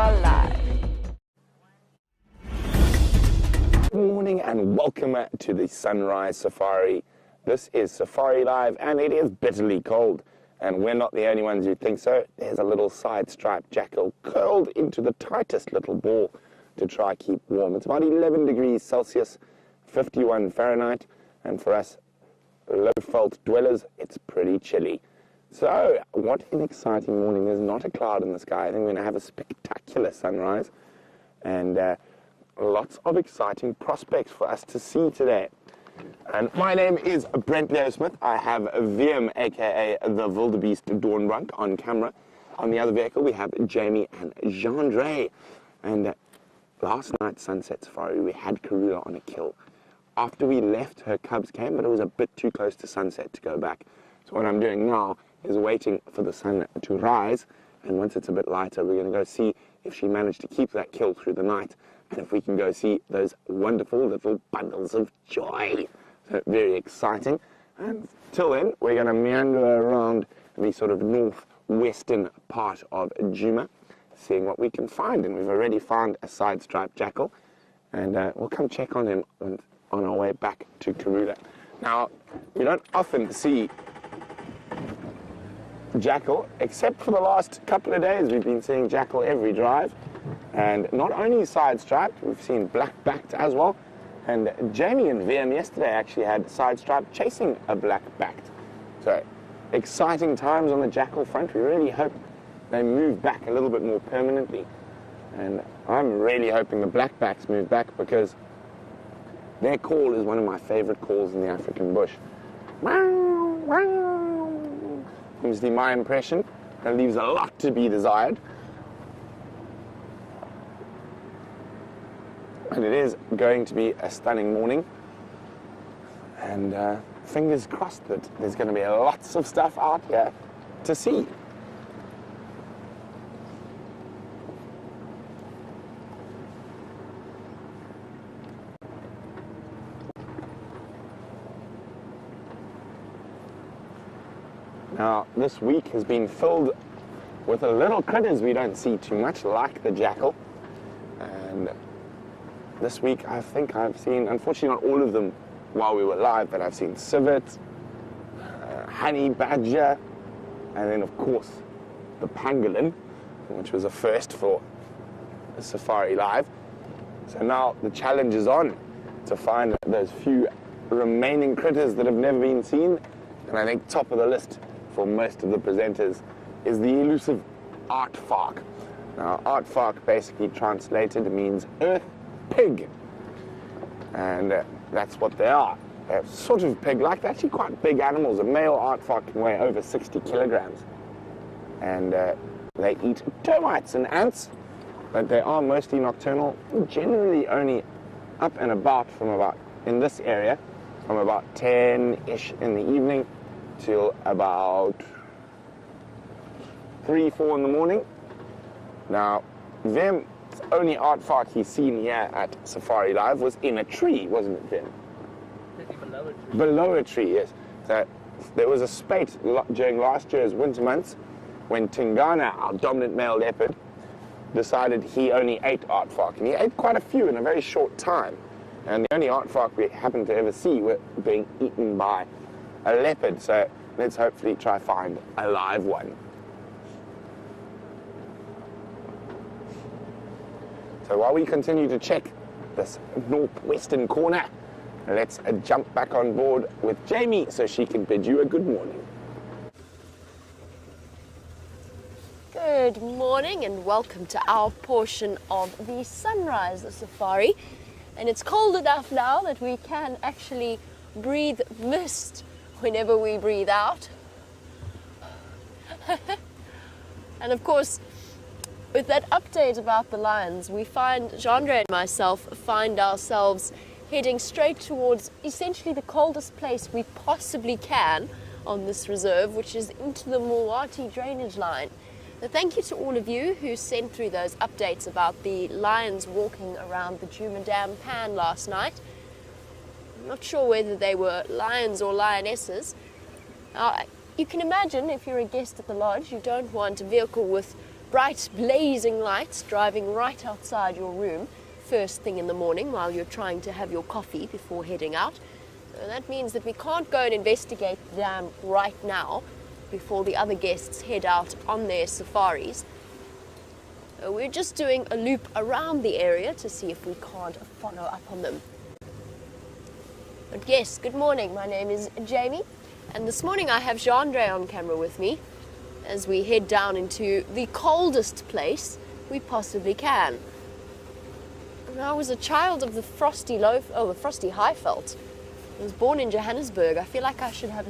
are live. Good morning and welcome to the Sunrise Safari. This is Safari Live and it is bitterly cold. And we're not the only ones who think so. There's a little side-striped jackal curled into the tightest little ball to try keep warm. It's about 11 degrees Celsius, 51 Fahrenheit. And for us low-felt dwellers, it's pretty chilly. So, what an exciting morning. There's not a cloud in the sky. I think we're going to have a spectacular sunrise. And lots of exciting prospects for us to see today. And my name is Brent Leo Smith. I have VM, aka the Wildebeest Doornbrank, on camera. On the other vehicle, we have Jamie and Jean-Dre. And last night's sunset safari, we had Karula on a kill. After we left, her cubs came, but it was a bit too close to sunset to go back. So what I'm doing now is waiting for the sun to rise. And once it's a bit lighter, we're going to go see if she managed to keep that kill through the night. And if we can go see those wonderful little bundles of joy. So very exciting. And till then, we're going to meander around the sort of northwestern part of Djuma, seeing what we can find. And we've already found a side-striped jackal. And we'll come check on him on our way back to Karula. Now, we don't often see jackal, except for the last couple of days. We've been seeing jackal every drive. And not only side-striped, we've seen black-backed as well. And Jamie and VM yesterday actually had side-striped chasing a black-backed. So, exciting times on the jackal front. We really hope they move back a little bit more permanently. And I'm really hoping the black-backs move back because their call is one of my favorite calls in the African bush. Seems to be my impression. That leaves a lot to be desired. And it is going to be a stunning morning. And fingers crossed that there's going to be lots of stuff out here to see. Now, this week has been filled with the little critters we don't see too much, like the jackal. And this week, I think I've seen, unfortunately not all of them while we were live, but I've seen civet, honey badger, and then of course the pangolin, which was a first for the Safari Live. So now the challenge is on to find those few remaining critters that have never been seen. And I think top of the list for most of the presenters is the elusive aardvark. Now, aardvark basically translated means earth pig, and that's what they are. They're sort of pig-like. They're actually quite big animals. A male aardvark can weigh over 60 kilograms, and they eat termites and ants, but they are mostly nocturnal, generally only up and about from about, in this area, from about 10-ish in the evening till about 3, 4 in the morning. Now, the only aardvark he's seen here at Safari Live was in a tree, wasn't it, Vim? Below a tree. Below a tree, yes. So there was a spate during last year's winter months when Tingana, our dominant male leopard, decided he only ate aardvark. And he ate quite a few in a very short time. And the only aardvark we happened to ever see were being eaten by a leopard. So let's hopefully try find a live one. So while we continue to check this northwestern corner, let's jump back on board with Jamie so she can bid you a good morning. Good morning and welcome to our portion of the Sunrise Safari. And it's cold enough now that we can actually breathe mist whenever we breathe out. And of course, with that update about the lions, we find, Jean-Dre and myself find ourselves heading straight towards essentially the coldest place we possibly can on this reserve, which is into the Mulwati drainage line. So thank you to all of you who sent through those updates about the lions walking around the Djuma Dam pan last night. I'm not sure whether they were lions or lionesses. You can imagine if you're a guest at the lodge, you don't want a vehicle with bright blazing lights driving right outside your room first thing in the morning while you're trying to have your coffee before heading out. So that means that we can't go and investigate the dam right now before the other guests head out on their safaris. We're just doing a loop around the area to see if we can't follow up on them. But yes, good morning. My name is Jamie, and this morning I have Jean-Andre on camera with me as we head down into the coldest place we possibly can. And I was a child of the frosty Highveld. I was born in Johannesburg. I feel like I should have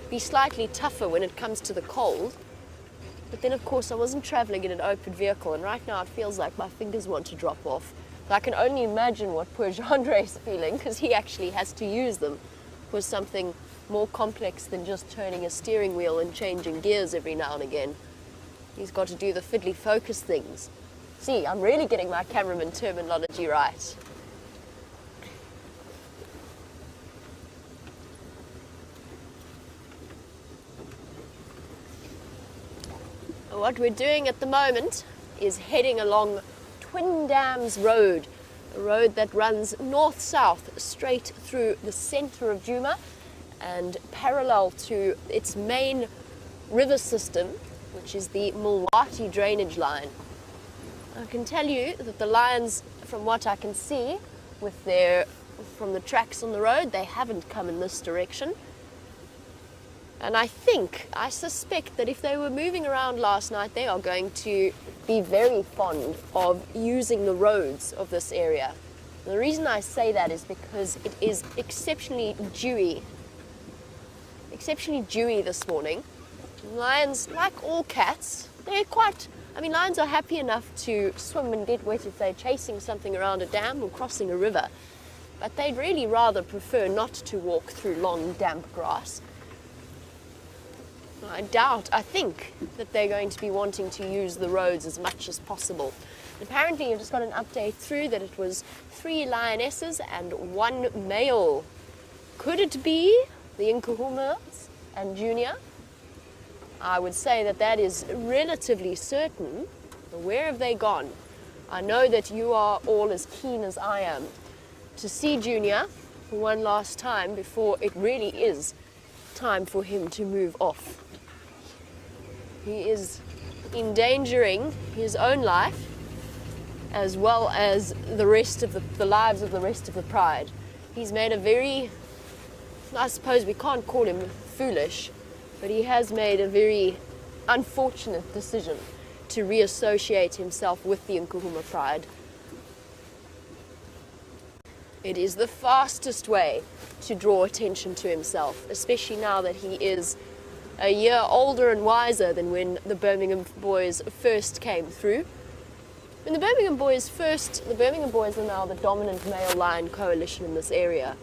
be slightly tougher when it comes to the cold. But then, of course, I wasn't traveling in an open vehicle, and right now it feels like my fingers want to drop off. So I can only imagine what poor Jean-Andre is feeling, because he actually has to use them for something more complex than just turning a steering wheel and changing gears every now and again. He's got to do the fiddly focus things. See, I'm really getting my cameraman terminology right. What we're doing at the moment is heading along Twin Dams Road, a road that runs north-south straight through the center of Djuma and parallel to its main river system, which is the Mulwati drainage line. I can tell you that the lions, from what I can see from the tracks on the road, they haven't come in this direction. And I suspect that if they were moving around last night, they are going to be very fond of using the roads of this area. And the reason I say that is because it is exceptionally dewy this morning. Lions, like all cats, lions are happy enough to swim and get wet if they're chasing something around a dam or crossing a river. But they'd really rather prefer not to walk through long, damp grass. I think that they're going to be wanting to use the roads as much as possible. Apparently, I just got an update through that it was 3 lionesses and 1 male. Could it be the Nkuhumas and Junior? I would say that is relatively certain. Where have they gone? I know that you are all as keen as I am to see Junior for one last time before it really is time for him to move off. He is endangering his own life as well as the rest of the lives of the rest of the pride. He's made a very, I suppose we can't call him foolish, but he has made a very unfortunate decision to reassociate himself with the Nkuhuma pride. It is the fastest way to draw attention to himself, especially now that he is a year older and wiser than when the Birmingham boys first came through. When the Birmingham boys are now the dominant male lion coalition in this area.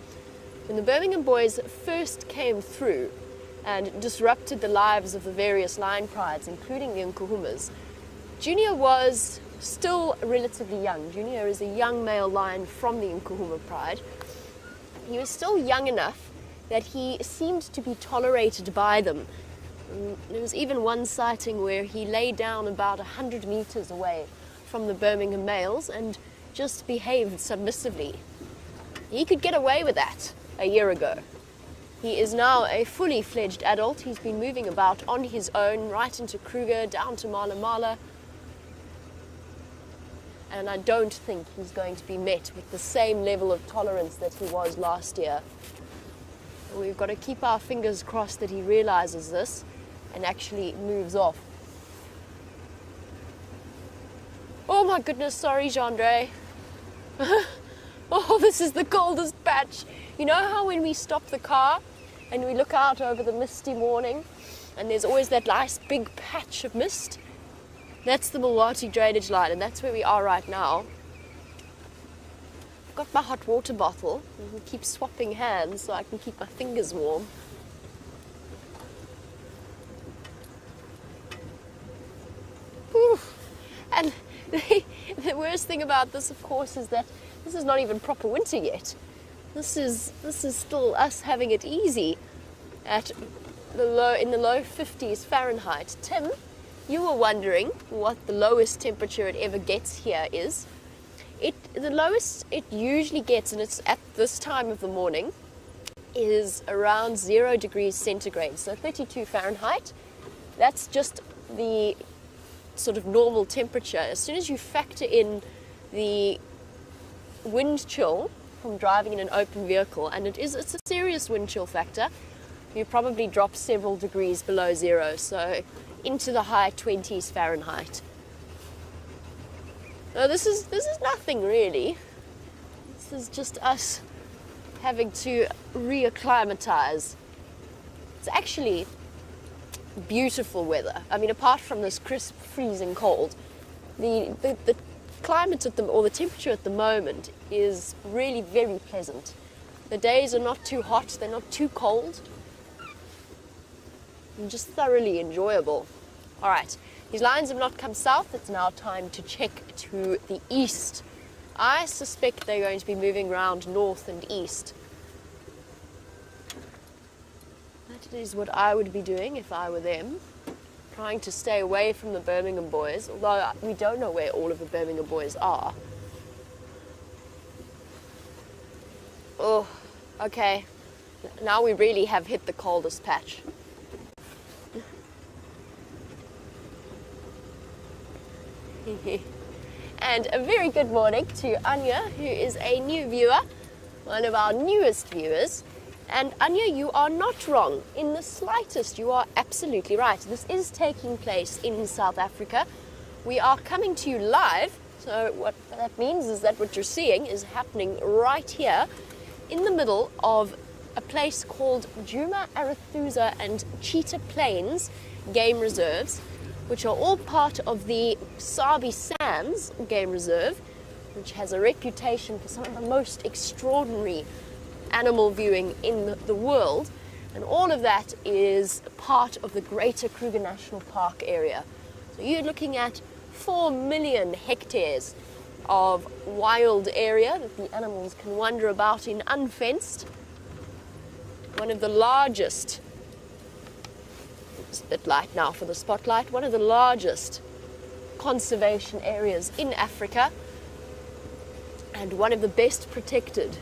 When the Birmingham boys first came through and disrupted the lives of the various lion prides, including the Nkuhumas, Junior was still relatively young. Junior is a young male lion from the Nkuhuma pride. He was still young enough that he seemed to be tolerated by them. There was even one sighting where he lay down about 100 meters away from the Birmingham males and just behaved submissively. He could get away with that a year ago. He is now a fully fledged adult. He's been moving about on his own, right into Kruger, down to Mala Mala. And I don't think he's going to be met with the same level of tolerance that he was last year. We've got to keep our fingers crossed that he realizes this and actually moves off. Oh my goodness, sorry, Jean-Andre. Oh, this is the coldest patch. You know how when we stop the car and we look out over the misty morning and there's always that nice big patch of mist? That's the Mulwati drainage line, and that's where we are right now. I've got my hot water bottle and we keep swapping hands so I can keep my fingers warm. Whew. And the worst thing about this, of course, is that this is not even proper winter yet. This is still us having it easy in the low 50s Fahrenheit. Tim, you were wondering what the lowest temperature it ever gets here is, the lowest it usually gets, and it's at this time of the morning, is around 0 degrees centigrade, so 32 Fahrenheit. That's just the sort of normal temperature. As soon as you factor in the wind chill from driving in an open vehicle, and it's a serious wind chill factor, you probably drop several degrees below zero, so into the high 20s Fahrenheit. Now this is nothing really. This is just us having to reacclimatize. It's actually beautiful weather. I mean, apart from this crisp, freezing cold, the climate or the temperature at the moment is really very pleasant. The days are not too hot, they're not too cold, and just thoroughly enjoyable. All right, these lions have not come south. It's now time to check to the east. I suspect they're going to be moving around north and east. That is what I would be doing if I were them, trying to stay away from the Birmingham boys, although we don't know where all of the Birmingham boys are. Oh, okay. Now we really have hit the coldest patch. And a very good morning to Anya, who is a new viewer, one of our newest viewers. And Anya, you are not wrong in the slightest. You are absolutely right. This is taking place in South Africa. We are coming to you live. So what that means is that what you're seeing is happening right here in the middle of a place called Djuma, Arathusa and Cheetah Plains Game Reserves, which are all part of the Sabi Sands Game Reserve, which has a reputation for some of the most extraordinary animal viewing in the world. And all of that is part of the Greater Kruger National Park area. So you're looking at 4 million hectares of wild area that the animals can wander about in unfenced. One of the largest, it's a bit light now for the spotlight, one of the largest conservation areas in Africa, and one of the best protected.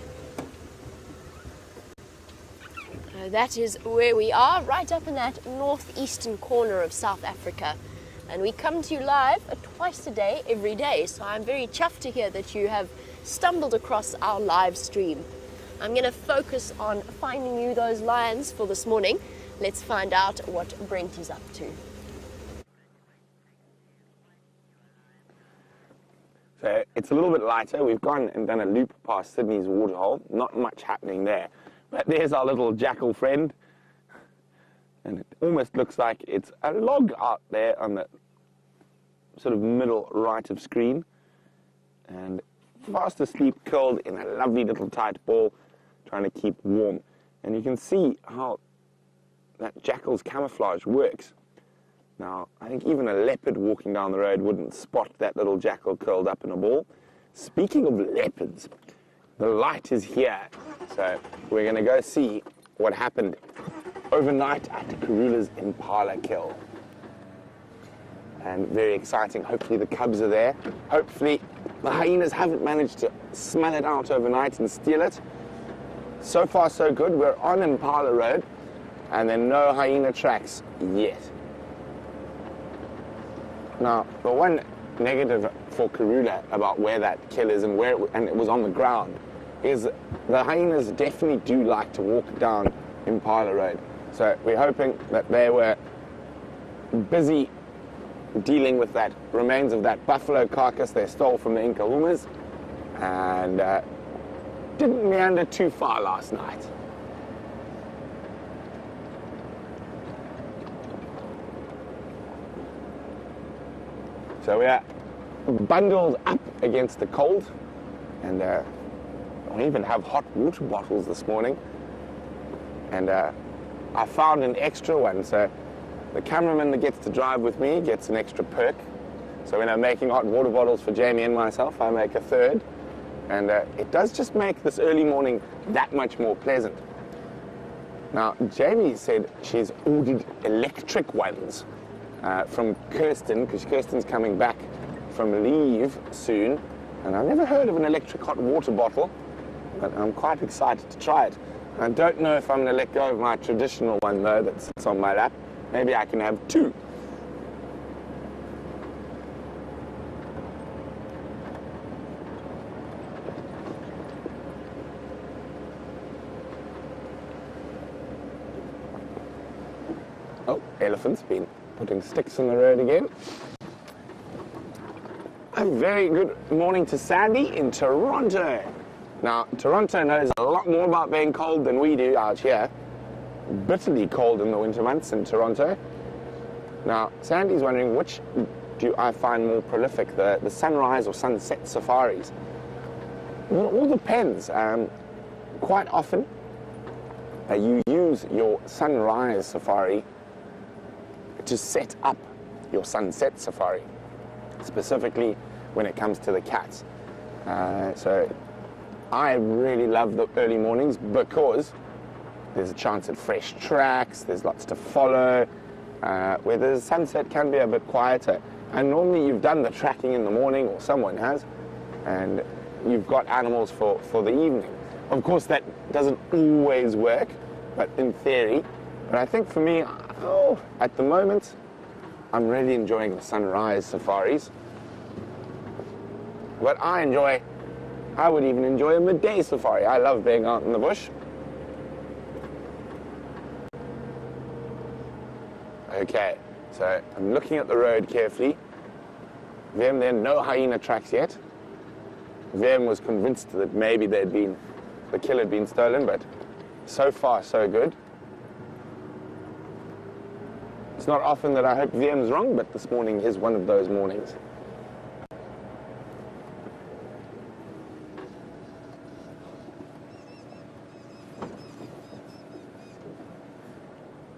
That is where we are, right up in that northeastern corner of South Africa. And we come to you live twice a day, every day. So I'm very chuffed to hear that you have stumbled across our live stream. I'm going to focus on finding you those lions for this morning. Let's find out what Brent is up to. So it's a little bit lighter. We've gone and done a loop past Sydney's waterhole. Not much happening there. But there's our little jackal friend. And it almost looks like it's a log out there on the sort of middle right of screen. And fast asleep, curled in a lovely little tight ball, trying to keep warm. And you can see how that jackal's camouflage works. Now, I think even a leopard walking down the road wouldn't spot that little jackal curled up in a ball. Speaking of leopards, the light is here. So we're going to go see what happened overnight at Karula's Impala kill. And very exciting. Hopefully the cubs are there. Hopefully the hyenas haven't managed to smell it out overnight and steal it. So far so good. We're on Impala Road and there are no hyena tracks yet. Now, the one negative for Karula about where that kill is and it was on the ground is the hyenas definitely do like to walk down Impala Road. So we're hoping that they were busy dealing with that remains of that buffalo carcass they stole from the Inkahumas and didn't meander too far last night. So we are bundled up against the cold, and we even have hot water bottles this morning. And I found an extra one, so the cameraman that gets to drive with me gets an extra perk. So when I'm making hot water bottles for Jamie and myself, I make a third. And it does just make this early morning that much more pleasant. Now, Jamie said she's ordered electric ones. from Kirsten, because Kirsten's coming back from leave soon. And I've never heard of an electric hot water bottle, but I'm quite excited to try it. I don't know if I'm going to let go of my traditional one, though, that sits on my lap. Maybe I can have two. Oh, elephant's been putting sticks in the road again. A very good morning to Sandy in Toronto. Now, Toronto knows a lot more about being cold than we do out here. Bitterly cold in the winter months in Toronto. Now, Sandy's wondering which do I find more prolific, the sunrise or sunset safaris? Well, it all depends. Quite often, you use your sunrise safari to set up your sunset safari, specifically when it comes to the cats. So I really love the early mornings because there's a chance at fresh tracks, there's lots to follow, where the sunset can be a bit quieter. And normally you've done the tracking in the morning, or someone has, and you've got animals for the evening. Of course, that doesn't always work, but in theory. But I think for me, at the moment, I'm really enjoying the sunrise safaris. But I would even enjoy a midday safari. I love being out in the bush. Okay, so I'm looking at the road carefully. There are no hyena tracks yet. Vem was convinced that maybe the kill had been stolen, but so far so good. It's not often that I hope Vem's wrong, but this morning is one of those mornings.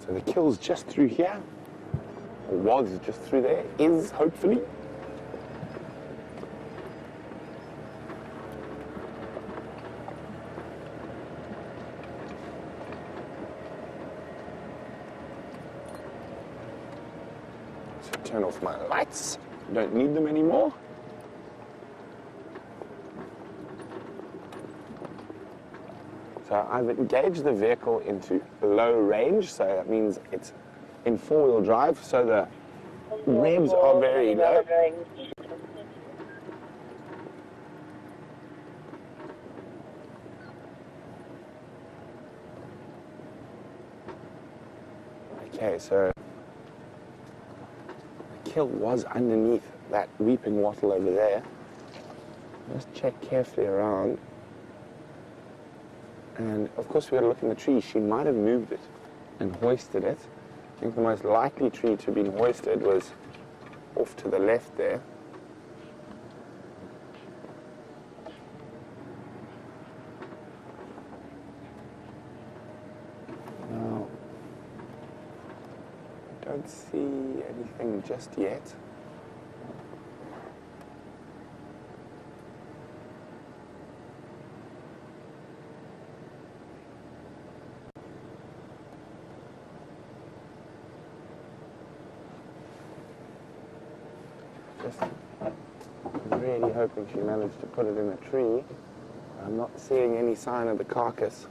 So the kill's just through here, or was just through there, is hopefully. So turn off my lights, don't need them anymore. So I've engaged the vehicle into low range, so that means it's in four-wheel drive, so the revs are very low. Okay, so the kill was underneath that weeping wattle over there. Just check carefully around. And of course we got to look in the tree. She might have moved it and hoisted it. I think the most likely tree to have been hoisted was off to the left there. Now, I don't see anything just yet. Just really hoping she managed to put it in a tree. I'm not seeing any sign of the carcass.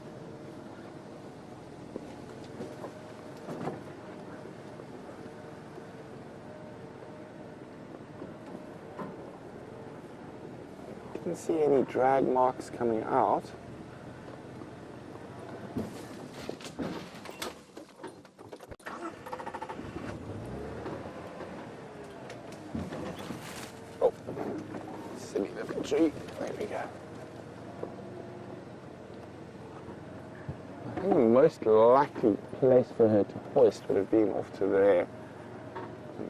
Didn't see any drag marks coming out. There we go. I think the most likely place for her to hoist would have been off to there.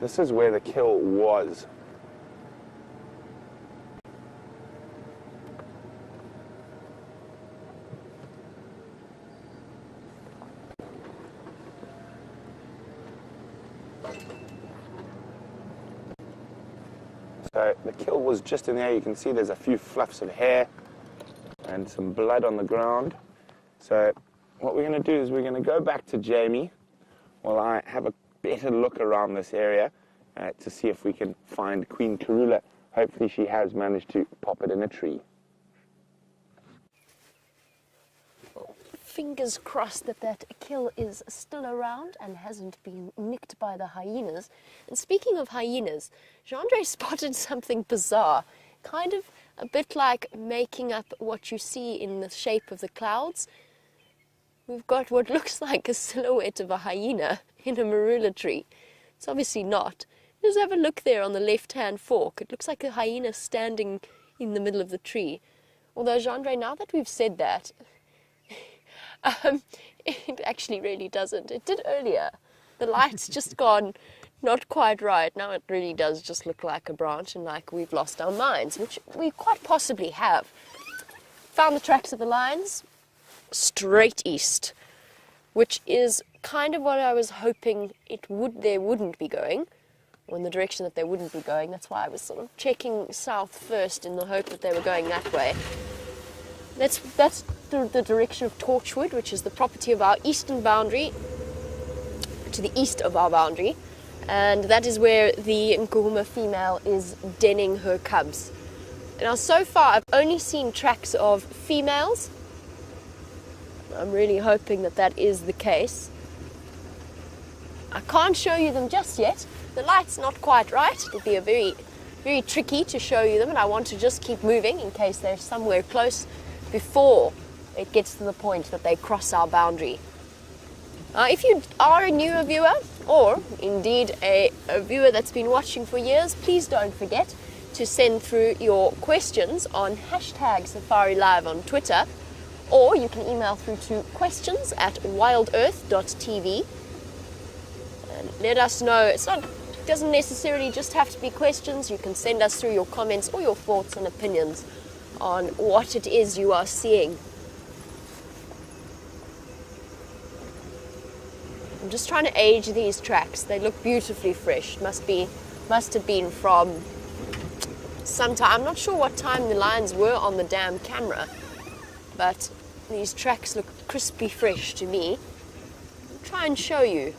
This is where the kill was. So the kill was just in there. You can see there's a few fluffs of hair and some blood on the ground. So what we're going to do is we're going to go back to Jamie while I have a better look around this area to see if we can find Queen Karula. Hopefully she has managed to pop it in a tree. Fingers crossed that that kill is still around and hasn't been nicked by the hyenas. And speaking of hyenas, Jean-Andre spotted something bizarre, kind of a bit like making up what you see in the shape of the clouds. We've got what looks like a silhouette of a hyena in a marula tree. It's obviously not. Just have a look there on the left-hand fork. It looks like a hyena standing in the middle of the tree. Although, Jean-Andre, now that we've said that, it actually really doesn't. It did earlier. The light's just gone not quite right. Now it really does just look like a branch and like we've lost our minds, which we quite possibly have. Found the tracks of the lions straight east, which is kind of what I was hoping they wouldn't be going, or in the direction that they wouldn't be going. That's why I was sort of checking south first in the hope that they were going that way. That's the direction of Torchwood, which is the property of our eastern boundary, to the east of our boundary, and that is where the Nkuhuma female is denning her cubs. Now, so far, I've only seen tracks of females. I'm really hoping that that is the case. I can't show you them just yet. The light's not quite right. It'll be very tricky to show you them, and I want to just keep moving in case they're somewhere close before it gets to the point that they cross our boundary. If you are a newer viewer, or indeed a viewer that's been watching for years, please don't forget to send through your questions on #SafariLive on Twitter, or you can email through to questions@wildearth.tv and let us know. It doesn't necessarily just have to be questions. You can send us through your comments or your thoughts and opinions on what it is you are seeing. I'm just trying to age these tracks. They look beautifully fresh. Must have been from some time. I'm not sure what time the lions were on the damn camera, but these tracks look crispy fresh to me. I'll try and show you.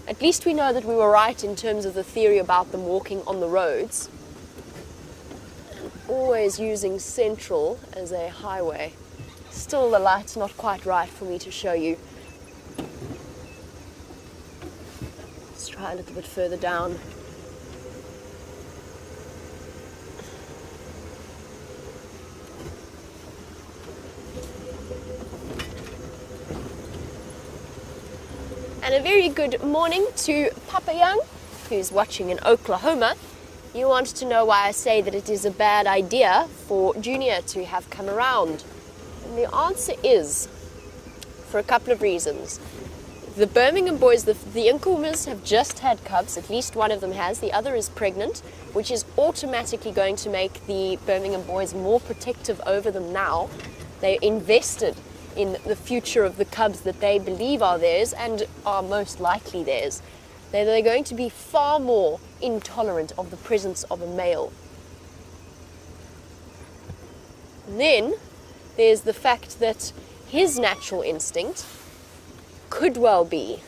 At least we know that we were right in terms of the theory about them walking on the roads. Always using Central as a highway. Still, the light's not quite right for me to show you. Let's try a little bit further down. And a very good morning to Papa Young, who's watching in Oklahoma. You want to know why I say that it is a bad idea for Junior to have come around. And the answer is, for a couple of reasons. The Birmingham boys, the Nkuhumas have just had cubs, at least one of them has, the other is pregnant, which is automatically going to make the Birmingham boys more protective over them now. They're invested in the future of the cubs that they believe are theirs and are most likely theirs. They're going to be far more intolerant of the presence of a male. And then there's the fact that his natural instinct could well be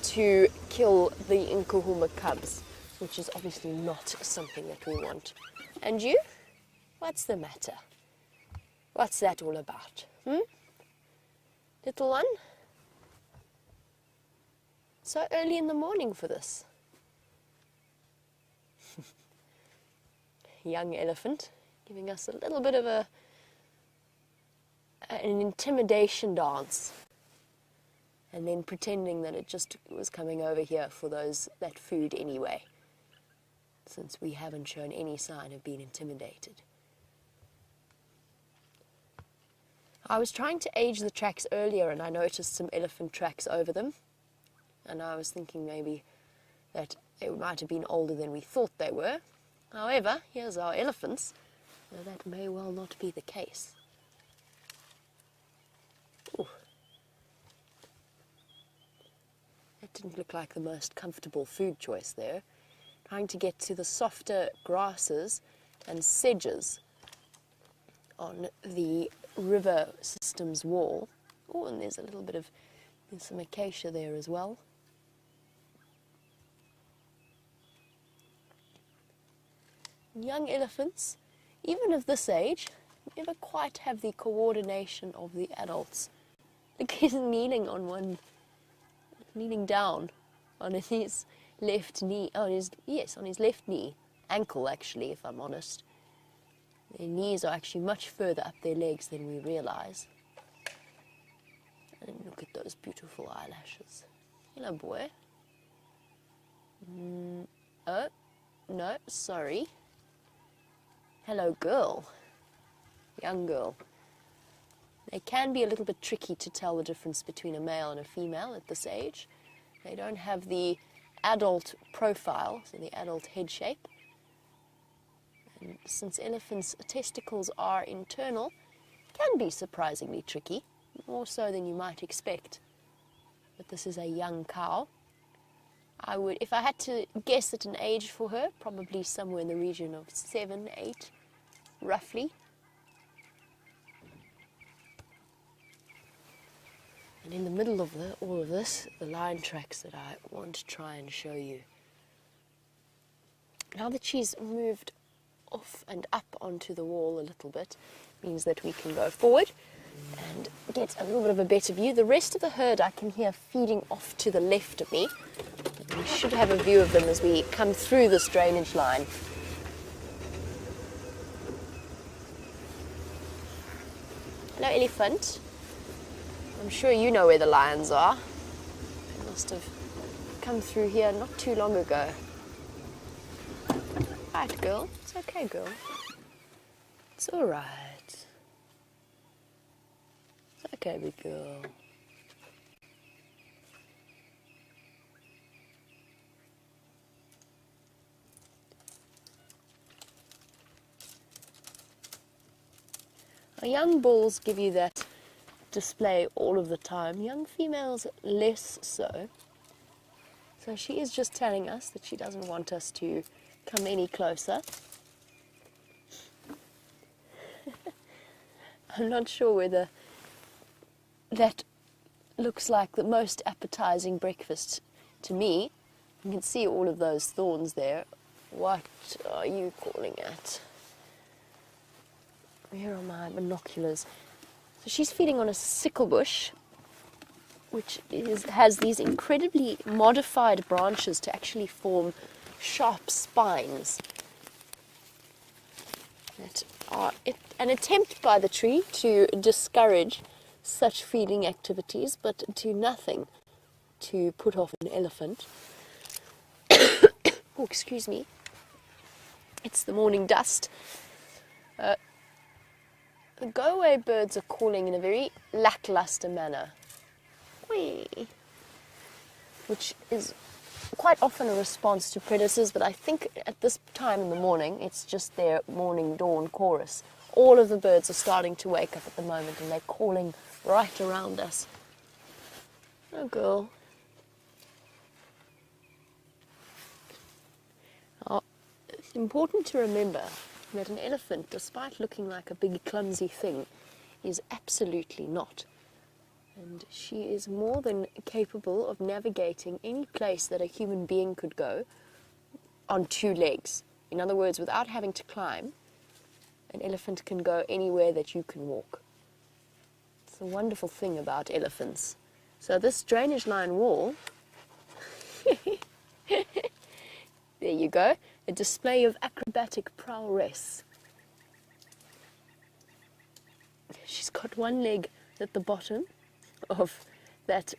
to kill the Nkuhuma cubs, which is obviously not something that we want. And you? What's the matter? What's that all about? Little one? So early in the morning for this. Young elephant, giving us a little bit of an intimidation dance. And then pretending that it just was coming over here for that food anyway, since we haven't shown any sign of being intimidated. I was trying to age the tracks earlier and I noticed some elephant tracks over them. And I was thinking maybe that they might have been older than we thought they were. However, here's our elephants. Now that may well not be the case. Ooh. That didn't look like the most comfortable food choice there. Trying to get to the softer grasses and sedges on the river system's wall. Oh, and there's some acacia there as well. Young elephants, even of this age, never quite have the coordination of the adults. Look, he's kneeling down on his left knee, on his left knee, ankle actually, if I'm honest. Their knees are actually much further up their legs than we realize. And look at those beautiful eyelashes. Hello, boy. Oh, no, sorry. Hello, girl. Young girl. They can be a little bit tricky to tell the difference between a male and a female at this age. They don't have the adult profile, so the adult head shape. And since elephants' testicles are internal, it can be surprisingly tricky, more so than you might expect. But this is a young cow. I would, if I had to guess at an age for her, probably somewhere in the region of 7, 8, roughly. And in the middle of all of this, the lion tracks that I want to try and show you. Now that she's moved off and up onto the wall a little bit, means that we can go forward and get a little bit of a better view. The rest of the herd I can hear feeding off to the left of me. We should have a view of them as we come through this drainage line. Hello, elephant. I'm sure you know where the lions are. They must have come through here not too long ago. Right, girl. It's okay, girl. It's all right. It's okay, big girl. Our young bulls give you that display all of the time. Young females less so. So she is just telling us that she doesn't want us to come any closer. I'm not sure whether that looks like the most appetizing breakfast to me. You can see all of those thorns there. What are you calling at? Where are my binoculars? So she's feeding on a sickle bush, which has these incredibly modified branches to actually form sharp spines that are an attempt by the tree to discourage such feeding activities, but do nothing to put off an elephant. Oh, excuse me. It's the morning dust. The go-away birds are calling in a very lackluster manner, whee, which is quite often a response to predators, but I think at this time in the morning, it's just their morning dawn chorus. All of the birds are starting to wake up at the moment, and they're calling right around us. Oh, girl. Oh, it's important to remember that an elephant, despite looking like a big clumsy thing, is absolutely not. And she is more than capable of navigating any place that a human being could go on 2 legs. In other words, without having to climb, an elephant can go anywhere that you can walk. It's a wonderful thing about elephants. So this drainage line wall, there you go, a display of acrobatic prowess. She's got one leg at the bottom of that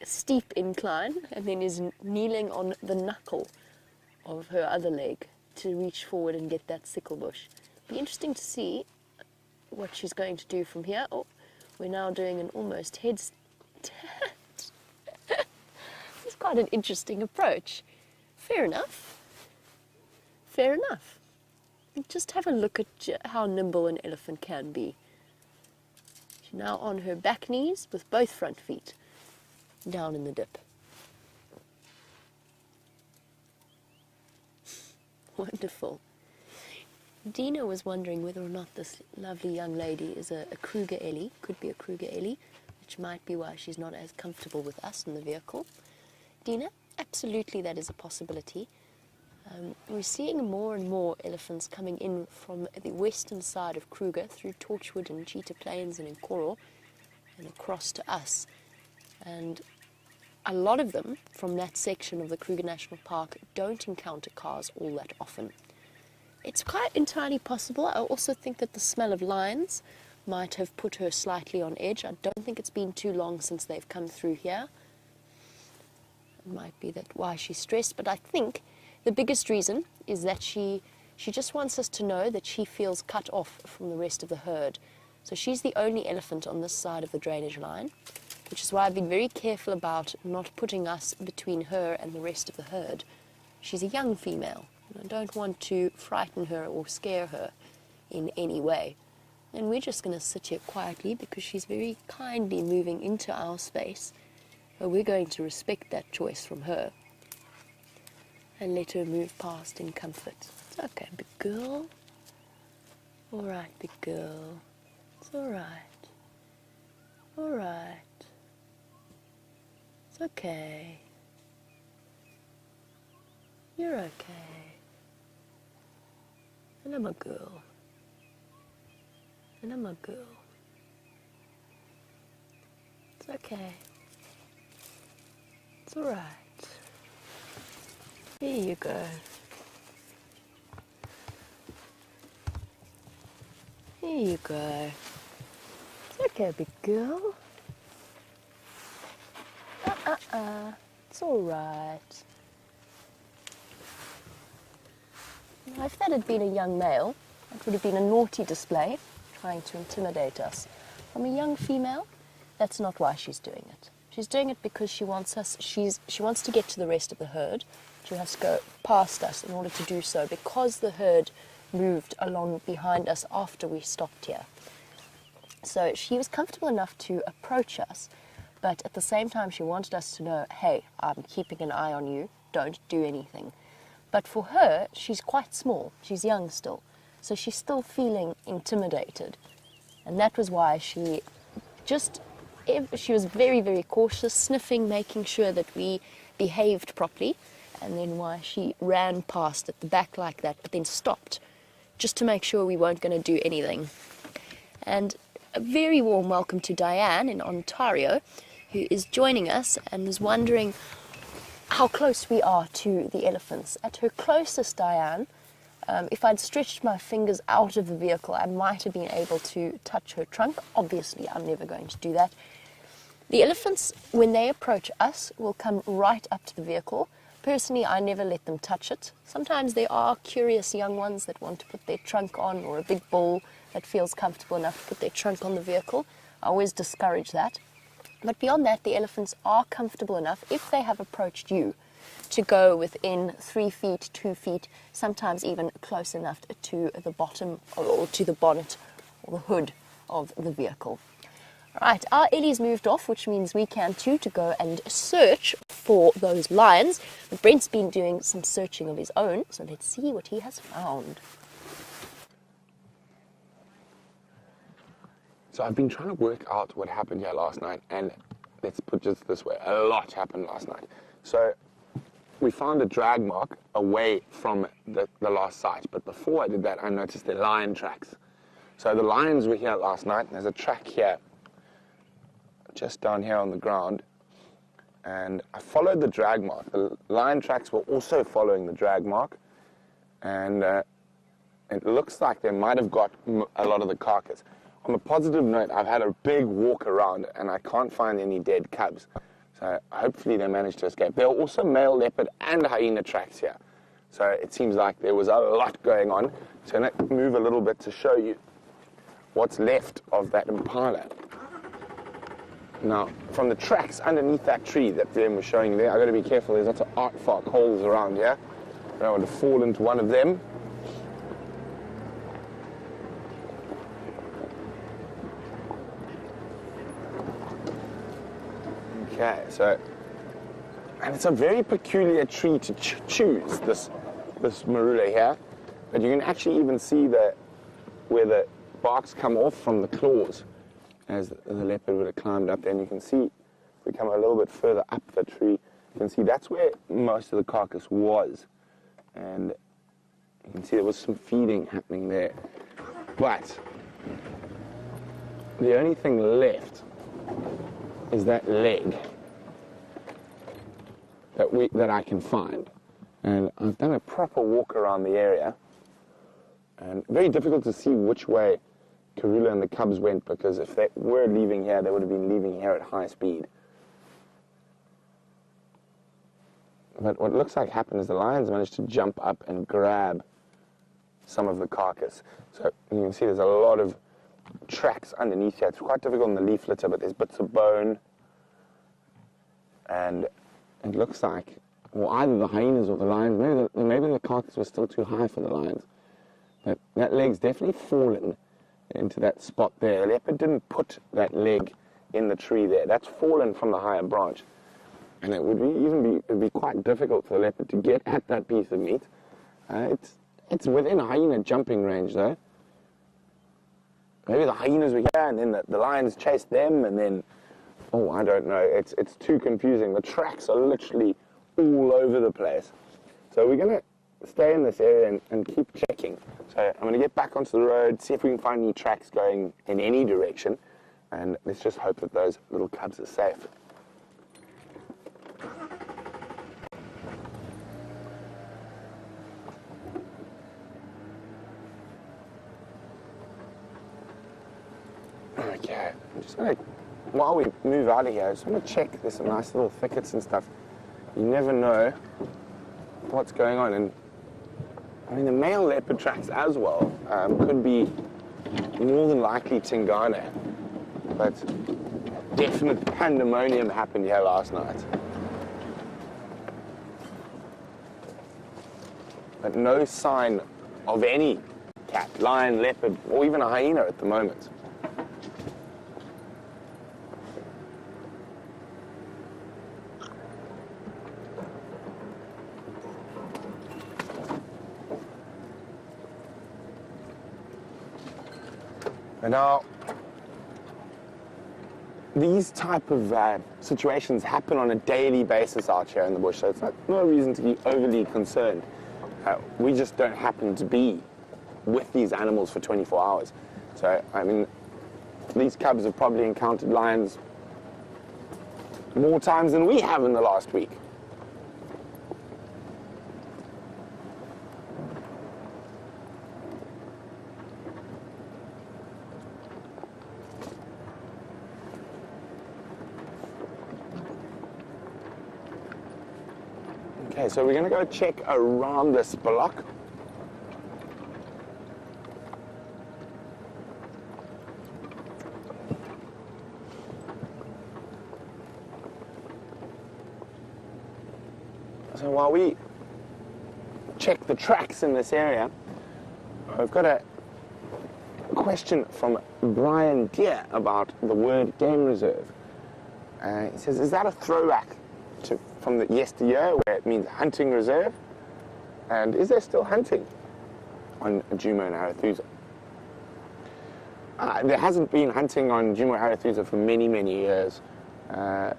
steep incline and then is kneeling on the knuckle of her other leg to reach forward and get that sickle bush. Be interesting to see what she's going to do from here. Oh, we're now doing an almost headstand. It's quite an interesting approach. Fair enough. Fair enough. Just have a look at how nimble an elephant can be. She's now on her back knees with both front feet down in the dip. Wonderful. Dina was wondering whether or not this lovely young lady is a Kruger Ellie. Could be a Kruger Ellie, which might be why she's not as comfortable with us in the vehicle. Dina, absolutely that is a possibility. We're seeing more and more elephants coming in from the western side of Kruger through Torchwood and Cheetah Plains and Nkoro and across to us. And a lot of them from that section of the Kruger National Park don't encounter cars all that often. It's quite entirely possible. I also think that the smell of lions might have put her slightly on edge. I don't think it's been too long since they've come through here. It might be that why she's stressed, but I think the biggest reason is that she just wants us to know that she feels cut off from the rest of the herd. So she's the only elephant on this side of the drainage line, which is why I've been very careful about not putting us between her and the rest of the herd. She's a young female, and I don't want to frighten her or scare her in any way. And we're just going to sit here quietly because she's very kindly moving into our space. But we're going to respect that choice from her and let her move past in comfort. It's okay, big girl. All right, big girl. It's all right. All right. It's okay. You're okay. And I'm a girl. And I'm a girl. It's okay. It's all right. Here you go. Here you go. It's okay, big girl. It's all right. Now, if that had been a young male, it would have been a naughty display, trying to intimidate us. From a young female, that's not why she's doing it. She's doing it because she wants us. She wants to get to the rest of the herd. She has to go past us in order to do so because the herd moved along behind us after we stopped here. So she was comfortable enough to approach us, but at the same time she wanted us to know, hey, I'm keeping an eye on you, don't do anything. But for her, she's quite small, she's young still, so she's still feeling intimidated. And that was why she was very, very cautious, sniffing, making sure that we behaved properly, and then why she ran past at the back like that, but then stopped, just to make sure we weren't going to do anything. And a very warm welcome to Diane in Ontario, who is joining us and is wondering how close we are to the elephants. At her closest, Diane, if I'd stretched my fingers out of the vehicle, I might have been able to touch her trunk. Obviously, I'm never going to do that. The elephants, when they approach us, will come right up to the vehicle. Personally, I never let them touch it. Sometimes there are curious young ones that want to put their trunk on, or a big bull that feels comfortable enough to put their trunk on the vehicle. I always discourage that. But beyond that, the elephants are comfortable enough, if they have approached you, to go within 3 feet, 2 feet, sometimes even close enough to the bottom or to the bonnet or the hood of the vehicle. Right, our Ellie's moved off, which means we can too, to go and search for those lions. But Brent's been doing some searching of his own, so let's see what he has found. So I've been trying to work out what happened here last night, and let's put it this way, a lot happened last night. So we found a drag mark away from the last site, but before I did that, I noticed the lion tracks. So the lions were here last night, and there's a track here, just down here on the ground, and I followed the drag mark. The lion tracks were also following the drag mark, and it looks like they might have got a lot of the carcass. On a positive note, I've had a big walk around and I can't find any dead cubs, so hopefully they managed to escape. There are also male leopard and hyena tracks here, so it seems like there was a lot going on. So I'm going to move a little bit to show you what's left of that impala. Now, from the tracks underneath that tree that Glenn was showing there, I've got to be careful. There's lots of artfark holes around here. I don't want to fall into one of them. Okay, so, and it's a very peculiar tree to choose, this marula here, but you can actually even see where the barks come off from the claws, as the leopard would have climbed up there. And you can see, if we come a little bit further up the tree, you can see that's where most of the carcass was. and you can see there was some feeding happening there. But the only thing left is that leg that I can find. And I've done a proper walk around the area, and very difficult to see which way Karula and the cubs went, because if they were leaving here, they would have been leaving here at high speed. But what looks like happened is the lions managed to jump up and grab some of the carcass. So you can see there's a lot of tracks underneath here. It's quite difficult in the leaf litter, but there's bits of bone, and it looks like, well, either the hyenas or the lions, maybe the carcass was still too high for the lions. But that leg's definitely fallen into that spot there. The leopard didn't put that leg in the tree there. That's fallen from the higher branch. And it would be quite difficult for the leopard to get at that piece of meat. It's within a hyena jumping range, though. Maybe the hyenas were here, and then the lions chased them, and then, oh, I don't know. It's too confusing. The tracks are literally all over the place. So we're going to stay in this area and keep checking. So I'm going to get back onto the road, see if we can find any tracks going in any direction, and let's just hope that those little cubs are safe. Okay, I'm just going to, while we move out of here, I just want to check. There's some nice little thickets and stuff. You never know what's going on. And I mean, the male leopard tracks as well could be more than likely Tingana. But definite pandemonium happened here last night. But no sign of any cat, lion, leopard, or even a hyena at the moment. And now, these type of situations happen on a daily basis out here in the bush, so it's no reason to be overly concerned. We just don't happen to be with these animals for 24 hours. So, I mean, these cubs have probably encountered lions more times than we have in the last week. Okay, so we're going to go check around this block. So while we check the tracks in this area, I've got a question from Brian Deere about the word game reserve. He says, is that a throwback from the yesteryear, where it means hunting reserve? And is there still hunting on Djuma and Arathusa? There hasn't been hunting on Djuma and Arathusa for many, many years. And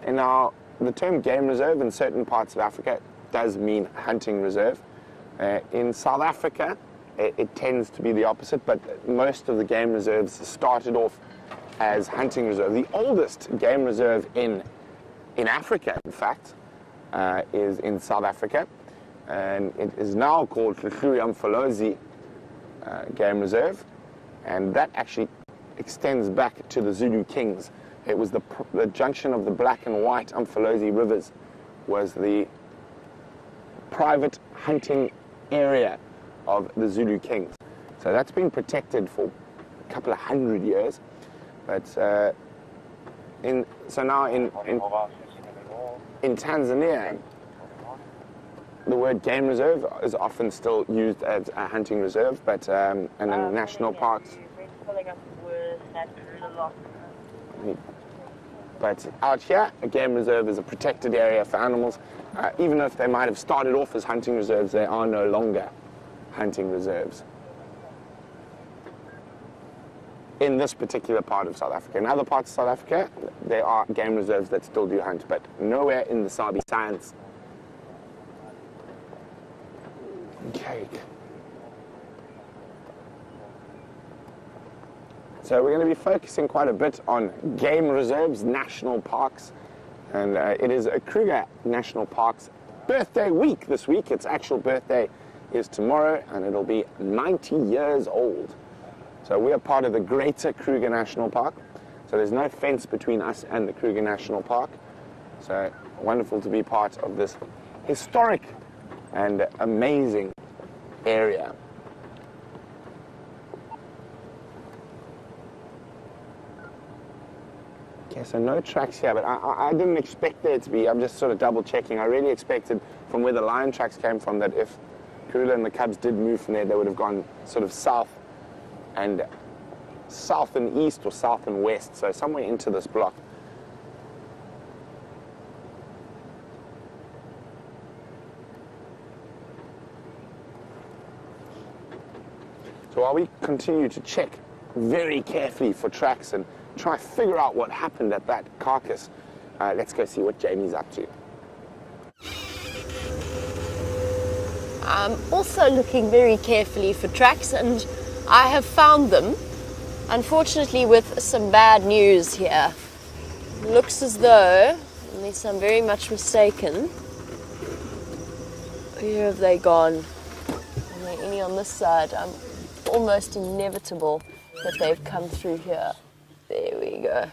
now, the term game reserve in certain parts of Africa does mean hunting reserve. In South Africa, it tends to be the opposite, but most of the game reserves started off as hunting reserve. The oldest game reserve in Africa, in fact, is in South Africa, and it is now called Umfolozi Game Reserve, and that actually extends back to the Zulu Kings. It was the junction of the Black and White Umfolozi rivers was the private hunting area of the Zulu Kings. So that's been protected for a couple of 100 years, but in Tanzania, the word game reserve is often still used as a hunting reserve, but and in national parks. But out here, a game reserve is a protected area for animals. Even if they might have started off as hunting reserves, they are no longer hunting reserves in this particular part of South Africa. In other parts of South Africa, there are game reserves that still do hunt, but nowhere in the Sabi Science. Right. So we're going to be focusing quite a bit on game reserves, national parks, and it is a Kruger National Park's birthday week this week. Its actual birthday is tomorrow, and it'll be 90 years old. So we are part of the greater Kruger National Park. So there's no fence between us and the Kruger National Park. So wonderful to be part of this historic and amazing area. Okay, so no tracks here, but I didn't expect there to be. I'm just sort of double checking. I really expected from where the lion tracks came from that if Karula and the Cubs did move from there, they would have gone sort of south and east or south and west, so somewhere into this block. So while we continue to check very carefully for tracks and try to figure out what happened at that carcass, let's go see what Jamie's up to. I'm also looking very carefully for tracks, and I have found them, unfortunately with some bad news here. Looks as though, unless I'm very much mistaken, where have they gone? Are there any on this side? I'm almost inevitable that they've come through here. There we go.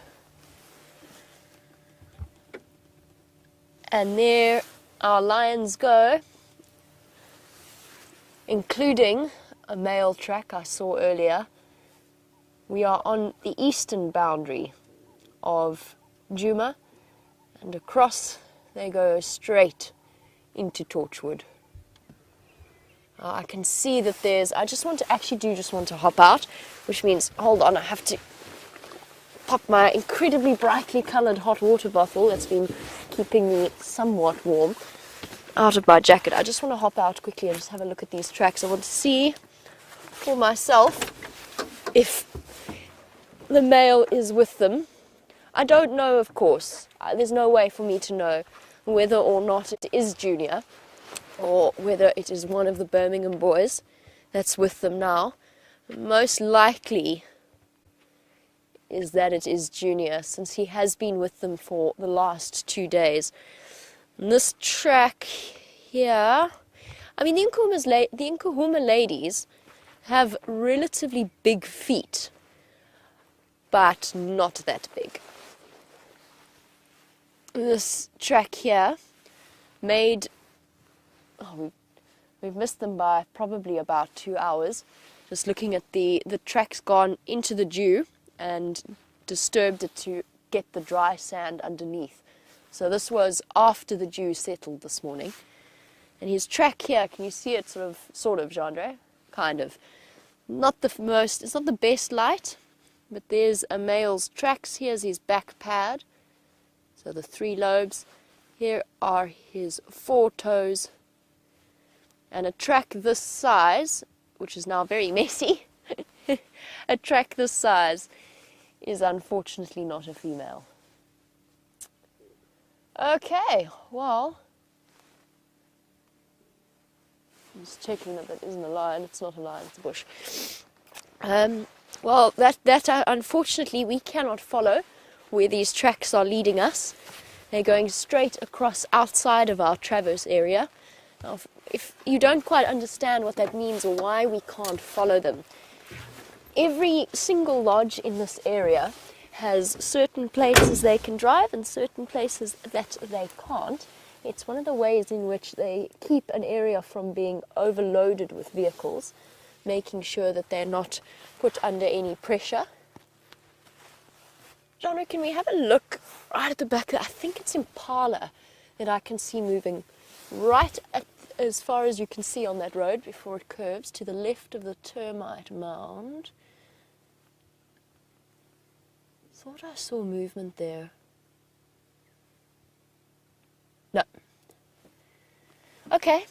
And there our lions go, including a male track I saw earlier. We are on the eastern boundary of Djuma, and across they go straight into Torchwood. I can see that there's, I just want to hop out, which means, hold on, I have to pop my incredibly brightly coloured hot water bottle that's been keeping me somewhat warm out of my jacket. I just want to hop out quickly and just have a look at these tracks. I want to see for myself if the male is with them. I don't know, of course. There's no way for me to know whether or not it is Junior or whether it is one of the Birmingham boys that's with them now. Most likely is that it is Junior, since he has been with them for the last 2 days. And this track here, I mean, the Nkuhuma ladies have relatively big feet, but not that big. This track here made, we've missed them by probably about 2 hours. Just looking at the tracks gone into the dew and disturbed it to get the dry sand underneath. So this was after the dew settled this morning. And his track here, can you see it sort of, Jandre? Kind of. Not the most, it's not the best light, but there's a male's tracks. Here's his back pad. So the 3 lobes. Here are his 4 toes. And a track this size, which is now very messy, a track this size is unfortunately not a female. Okay, well, I'm just checking that isn't a lion. It's not a lion, it's a bush. Well, that unfortunately we cannot follow where these tracks are leading us. They're going straight across outside of our traverse area. Now, if you don't quite understand what that means or why we can't follow them, every single lodge in this area has certain places they can drive and certain places that they can't. It's one of the ways in which they keep an area from being overloaded with vehicles, making sure that they're not put under any pressure. John, can we have a look right at the back? I think it's Impala that I can see moving right at, as far as you can see on that road before it curves to the left of the termite mound. Thought I saw movement there. No. Okay.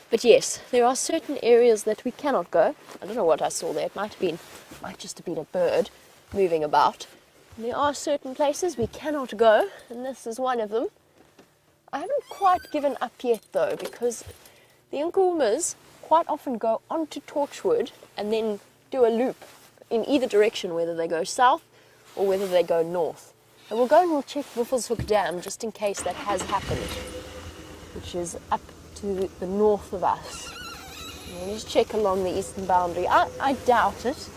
But yes, there are certain areas that we cannot go. I don't know what I saw there. It might just have been a bird moving about. And there are certain places we cannot go, and this is one of them. I haven't quite given up yet though, because the Nkuhumas quite often go onto Torchwood and then do a loop in either direction, whether they go south or whether they go north. And we'll go and we'll check Buffelshoek Dam just in case that has happened, which is up to the north of us. And we'll just check along the eastern boundary. I doubt it.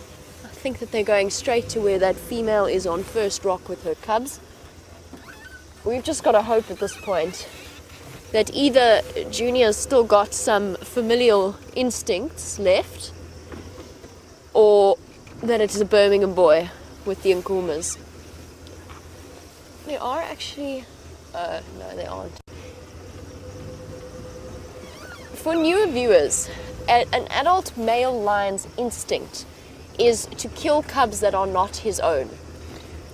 I think that they're going straight to where that female is on First Rock with her cubs. We've just got to hope at this point that either Junior's still got some familial instincts left, or that it is a Birmingham boy with the Nkuhumas. They are actually... no, they aren't. For newer viewers, an adult male lion's instinct is to kill cubs that are not his own.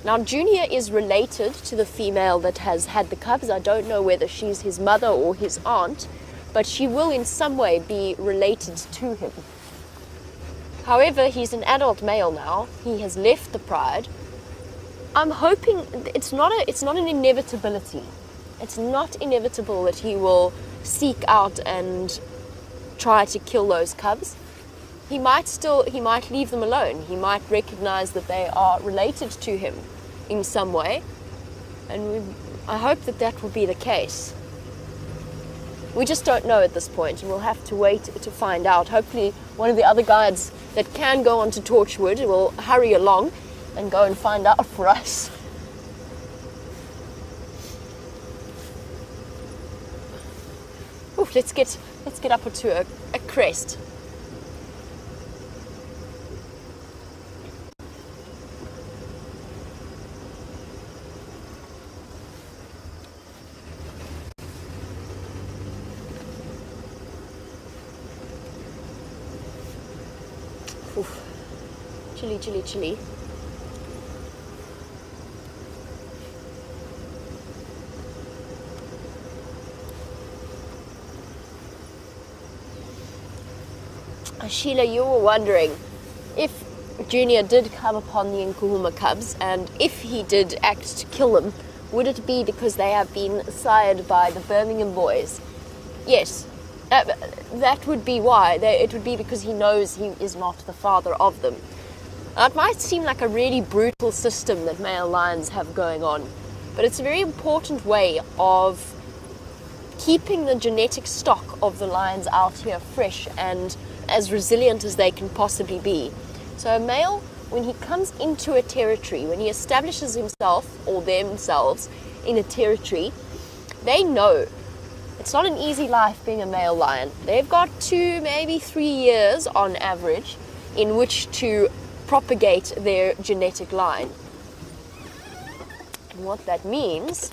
Now, Junior is related to the female that has had the cubs. I don't know whether she's his mother or his aunt, but she will in some way be related to him. However, he's an adult male now. He has left the pride. I'm hoping it's not an inevitability. It's not inevitable that he will seek out and try to kill those cubs. He might leave them alone. He might recognize that they are related to him in some way, and I hope that will be the case. We just don't know at this point, and we'll have to wait to find out. Hopefully one of the other guides that can go onto Torchwood will hurry along and go and find out for us. Oof, let's get up onto a crest. Oof. Chilly, chilly, chilly. Sheila, you were wondering if Junior did come upon the Nkuhuma cubs, and if he did act to kill them, would it be because they have been sired by the Birmingham boys? Yes, that would be why. It would be because he knows he is not the father of them. It might seem like a really brutal system that male lions have going on, but it's a very important way of keeping the genetic stock of the lions out here fresh and as resilient as they can possibly be. So a male, when he comes into a territory, when he establishes himself or themselves in a territory, they know it's not an easy life being a male lion. They've got 2, maybe 3 years on average in which to propagate their genetic line. And what that means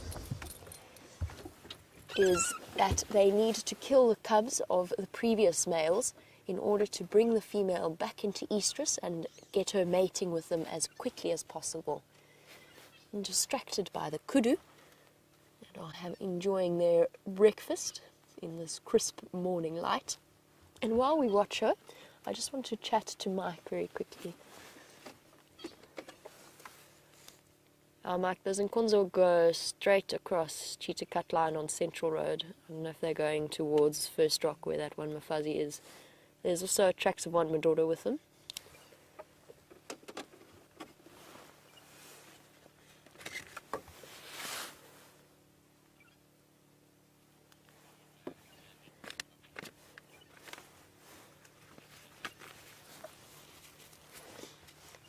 is that they need to kill the cubs of the previous males in order to bring the female back into estrus and get her mating with them as quickly as possible. I'm distracted by the kudu, and are enjoying their breakfast in this crisp morning light. And while we watch her, I just want to chat to Mike very quickly. Mike, does Nkonzo go straight across Cheetah Cut Line on Central Road? I don't know if they're going towards First Rock where that one Mafazi is. There's also tracks of one Madoda with them.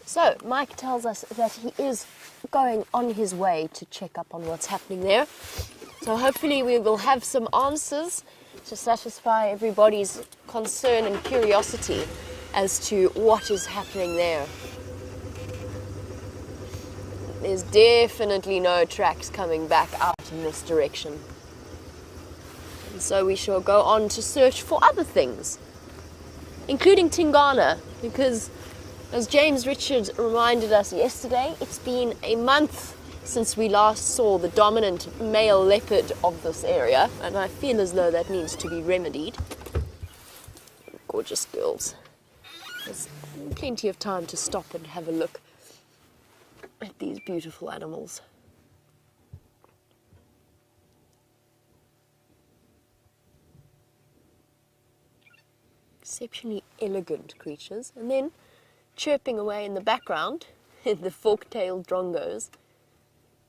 So, Mike tells us that he is going on his way to check up on what's happening there. So hopefully we will have some answers to satisfy everybody's concern and curiosity as to what is happening there. There's definitely no tracks coming back out in this direction. And so we shall go on to search for other things, including Tingana, because as James Richard reminded us yesterday, it's been a month since we last saw the dominant male leopard of this area, and I feel as though that needs to be remedied. Gorgeous girls. There's plenty of time to stop and have a look at these beautiful animals. exceptionally elegant creatures. And then chirping away in the background, the fork-tailed drongos,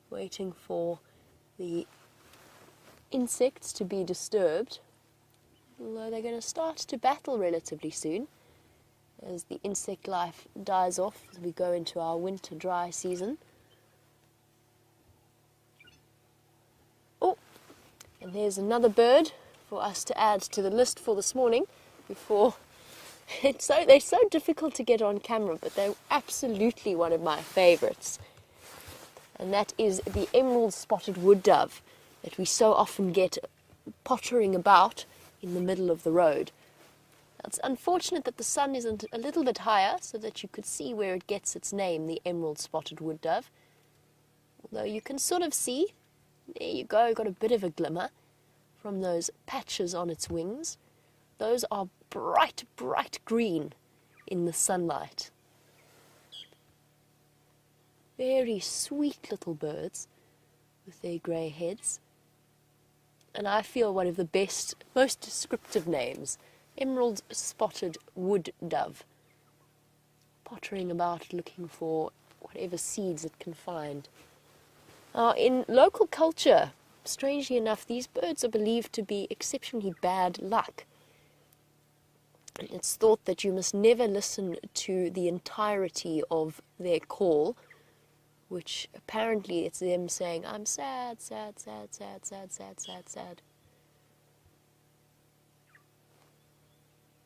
waiting for the insects to be disturbed, although they're going to start to battle relatively soon as the insect life dies off as we go into our winter dry season. Oh, and there's another bird for us to add to the list for this morning before they're so difficult to get on camera, but they're absolutely one of my favorites. And that is the emerald spotted wood dove that we so often get pottering about in the middle of the road. It's unfortunate that the sun isn't a little bit higher so that you could see where it gets its name, the emerald spotted wood dove. Although you can sort of see, there you go, got a bit of a glimmer from those patches on its wings. Those are bright, bright green in the sunlight. Very sweet little birds with their grey heads. And I feel one of the best, most descriptive names, emerald spotted wood dove, pottering about looking for whatever seeds it can find. In local culture, strangely enough, these birds are believed to be exceptionally bad luck. It's thought that you must never listen to the entirety of their call, which apparently it's them saying, "I'm sad, sad, sad, sad, sad, sad, sad, sad."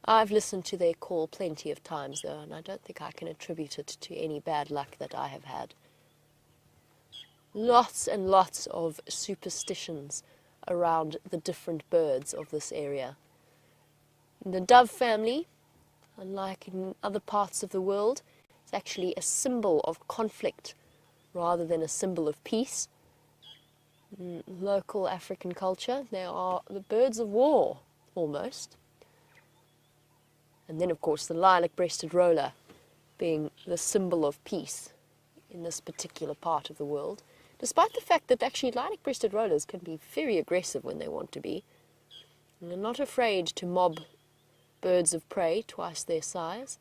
I've listened to their call plenty of times, though, and I don't think I can attribute it to any bad luck that I have had. Lots and lots of superstitions around the different birds of this area. In the dove family, unlike in other parts of the world, it's actually a symbol of conflict rather than a symbol of peace. In local African culture, they are the birds of war, almost. And then, of course, the lilac-breasted roller being the symbol of peace in this particular part of the world, despite the fact that actually lilac-breasted rollers can be very aggressive when they want to be. And they're not afraid to mob birds of prey twice their size.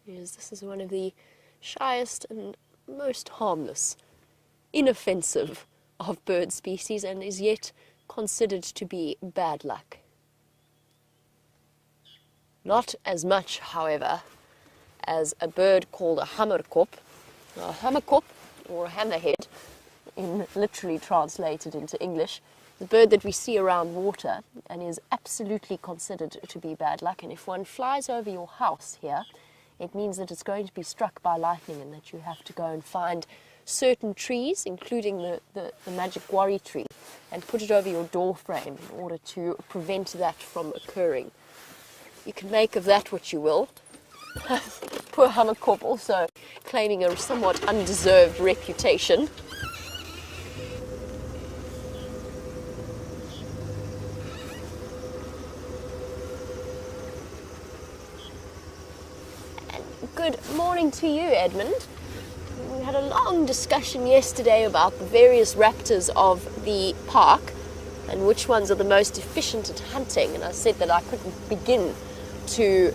Yes, this is one of the shyest and most harmless, inoffensive of bird species, and is yet considered to be bad luck. Not as much, however, as a bird called a hammerkop. A hammerkop, or a hammerhead, literally translated into English, the bird that we see around water and is absolutely considered to be bad luck. And if one flies over your house here, it means that it's going to be struck by lightning and that you have to go and find certain trees, including the magic worry tree, and put it over your door frame in order to prevent that from occurring. You can make of that what you will. Poor hammerkop also claiming a somewhat undeserved reputation. And good morning to you, Edmund. We had a long discussion yesterday about the various raptors of the park and which ones are the most efficient at hunting, and I said that I couldn't begin to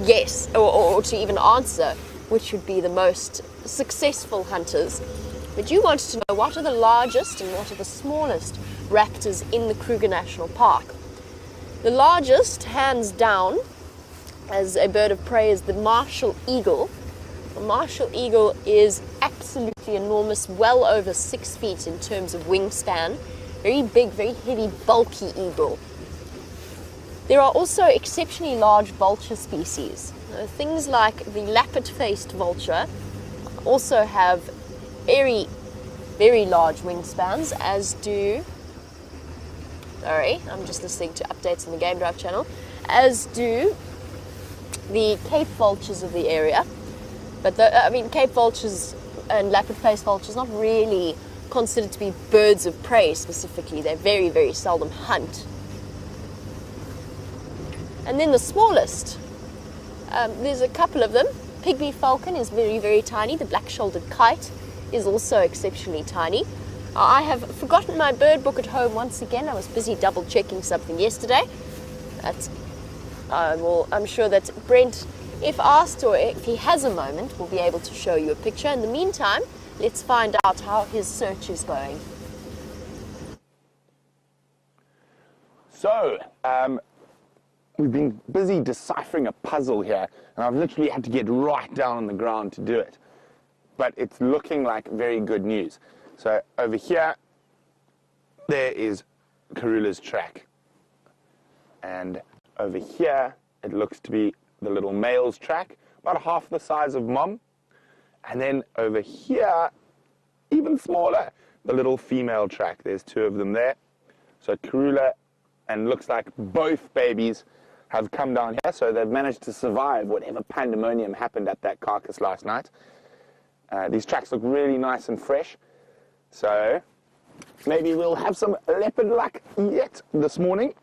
guess or to even answer which would be the most successful hunters. But you wanted to know what are the largest and what are the smallest raptors in the Kruger National Park. The largest, hands down, as a bird of prey, is the martial eagle. The martial eagle is absolutely enormous, well over 6 feet in terms of wingspan. Very big, very heavy, bulky eagle. There are also exceptionally large vulture species. Things like the lappet-faced vulture also have very, very large wingspans, as do... Sorry, I'm just listening to updates on the Game Drive channel. As do the Cape vultures of the area. But Cape vultures and lappet-faced vultures not really considered to be birds of prey specifically. They very, very seldom hunt. And then the smallest, there's a couple of them. Pygmy falcon is very, very tiny. The black-shouldered kite is also exceptionally tiny. I have forgotten my bird book at home once again. I was busy double checking something yesterday. I'm sure that Brent, if asked or if he has a moment, will be able to show you a picture. In the meantime, let's find out how his search is going. So, we've been busy deciphering a puzzle here, and I've literally had to get right down on the ground to do it. But it's looking like very good news. So over here, there is Karula's track. And over here, it looks to be the little male's track, about half the size of Mom. And then over here, even smaller, the little female track. There's two of them there. So Karula, and looks like both babies have come down here, so they've managed to survive whatever pandemonium happened at that carcass last night. These tracks look really nice and fresh. So maybe we'll have some leopard luck yet this morning.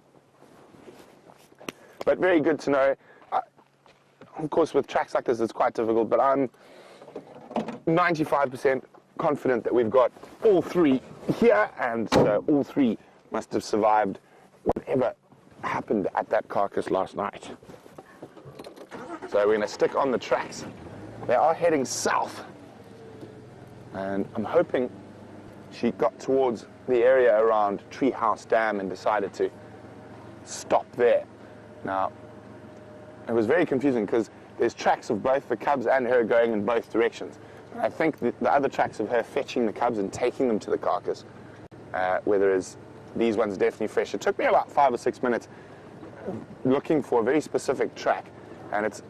But very good to know. Of course, with tracks like this, it's quite difficult, but I'm 95% confident that we've got all three here, and so all three must have survived whatever happened at that carcass last night. So we're going to stick on the tracks. They are heading south, and I'm hoping she got towards the area around Treehouse Dam and decided to stop there. Now, it was very confusing because there's tracks of both the cubs and her going in both directions. I think the other tracks of her fetching the cubs and taking them to the carcass, whereas these ones definitely fresh. It took me about 5 or 6 minutes looking for a very specific track, and it's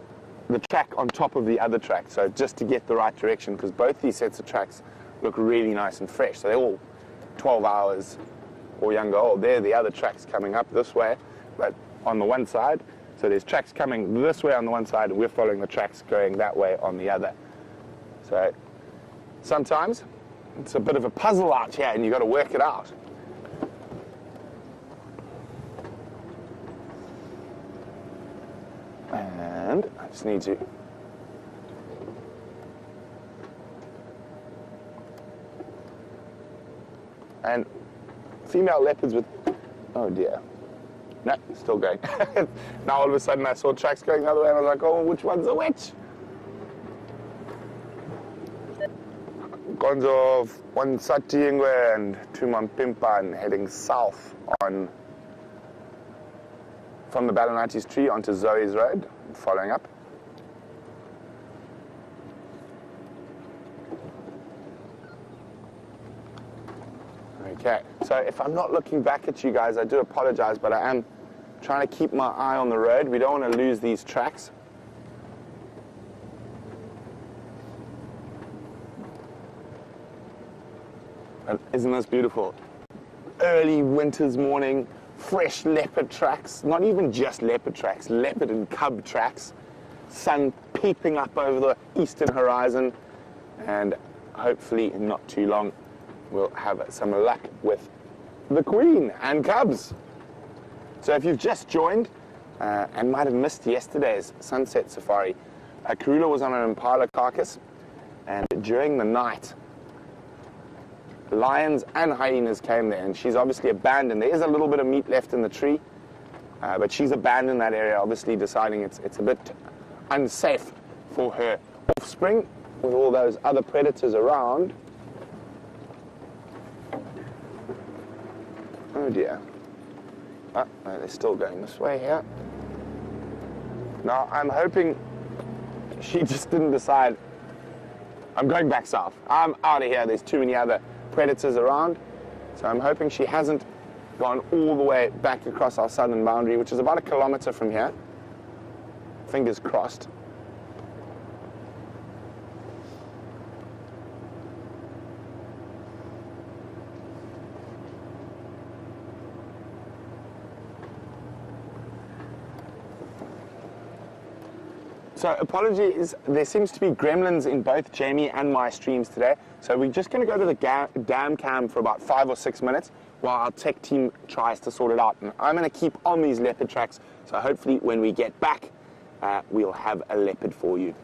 the track on top of the other track, so just to get the right direction, because both these sets of tracks look really nice and fresh. So they're all 12 hours or younger old. They're the other tracks coming up this way, but on the one side. So there's tracks coming this way on the one side, and we're following the tracks going that way on the other. So sometimes it's a bit of a puzzle out here, and you've got to work it out. And I just need to and female leopards with, oh dear, no, still going. Now all of a sudden I saw tracks going the other way, and I was like, oh, which one's a which? Gonzo, one Satingwe and Tumampimpan heading south on from the Balanites tree onto Zoe's Road, following up. Okay, so if I'm not looking back at you guys, I do apologize, but I am trying to keep my eye on the road. We don't want to lose these tracks. And isn't this beautiful? Early winter's morning, fresh leopard tracks, not even just leopard tracks, leopard and cub tracks. Sun peeping up over the eastern horizon, and hopefully in not too long we'll have some luck with the queen and cubs. So if you've just joined and might have missed yesterday's sunset safari, Karula was on an impala carcass, and during the night lions and hyenas came there, and she's obviously abandoned. There is a little bit of meat left in the tree, but she's abandoned that area, obviously deciding it's a bit unsafe for her offspring with all those other predators around. Oh dear. Oh, no, they're still going this way here. Now, I'm hoping she just didn't decide, I'm going back south. I'm out of here. There's too many other predators around. So I'm hoping she hasn't gone all the way back across our southern boundary, which is about 1 kilometer from here. Fingers crossed. So apologies, there seems to be gremlins in both Jamie and my streams today. So we're just going to go to the dam cam for about 5 or 6 minutes while our tech team tries to sort it out. And I'm going to keep on these leopard tracks, so hopefully when we get back, we'll have a leopard for you.